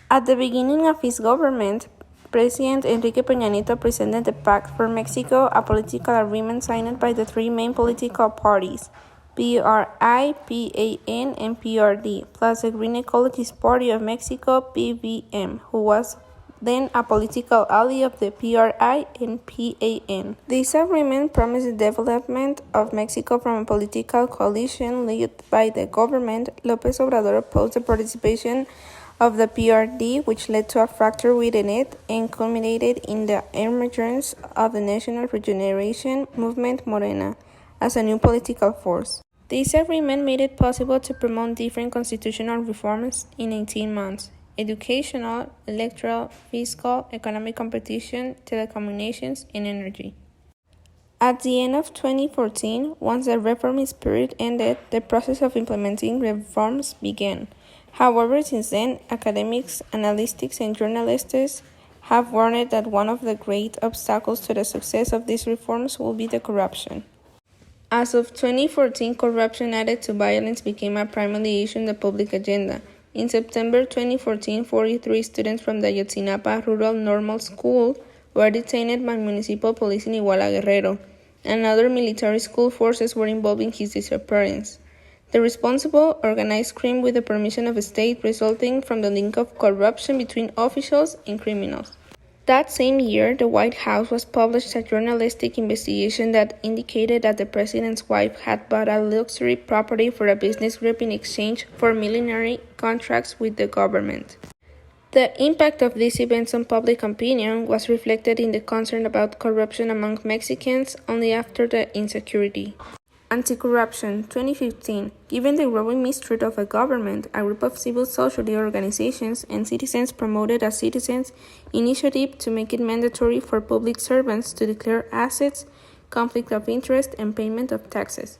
At the beginning of his government, President Enrique Peña Nieto presented the Pact for Mexico, a political agreement signed by the three main political parties, PRI, PAN, and PRD, plus the Green Ecologist Party of Mexico, PVM, who was then a political ally of the PRI and PAN. This agreement promised the development of Mexico from a political coalition led by the government. López Obrador opposed the participation of the PRD, which led to a fracture within it and culminated in the emergence of the National Regeneration Movement Morena as a new political force. This agreement made it possible to promote different constitutional reforms in 18 months: educational, electoral, fiscal, economic competition, telecommunications, and energy. At the end of 2014, once the reformist period ended, the process of implementing reforms began. However, since then, academics, analysts, and journalists have warned that one of the great obstacles to the success of these reforms will be the corruption. As of 2014, corruption added to violence became a primary issue in the public agenda. In September 2014, 43 students from the Ayotzinapa Rural Normal School were detained by municipal police in Iguala Guerrero, and other military school forces were involved in his disappearance. The responsible organized crime with the permission of the state, resulting from the link of corruption between officials and criminals. That same year, the White House was published a journalistic investigation that indicated that the president's wife had bought a luxury property for a business group in exchange for millenary contracts with the government. The impact of these events on public opinion was reflected in the concern about corruption among Mexicans only after the insecurity. Anti-corruption, 2015. Given the growing mistrust of the government, a group of civil society organizations and citizens promoted a citizens' initiative to make it mandatory for public servants to declare assets, conflict of interest, and payment of taxes.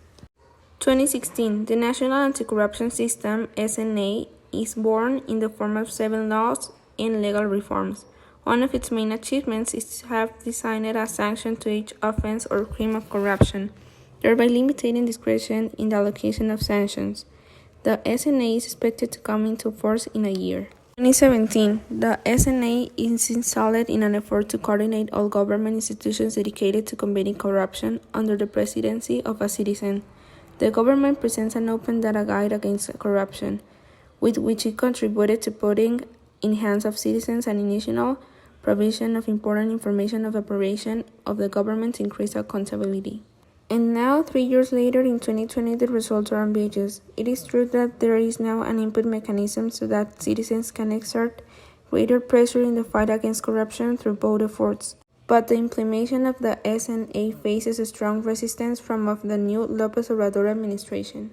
2016. The National Anti-Corruption System, SNA, is born in the form of 7 laws and legal reforms. One of its main achievements is to have designed a sanction to each offense or crime of corruption, thereby limiting discretion in the allocation of sanctions. The SNA is expected to come into force in a year. 2017. The SNA is installed in an effort to coordinate all government institutions dedicated to combating corruption under the presidency of a citizen. The government presents an open data guide against corruption, with which it contributed to putting in hands of citizens an initial provision of important information of operation of the government to increase accountability. And now, 3 years later, in 2020, the results are ambiguous. It is true that there is now an input mechanism so that citizens can exert greater pressure in the fight against corruption through both efforts. But the implementation of the SNA faces a strong resistance from of the new López Obrador administration.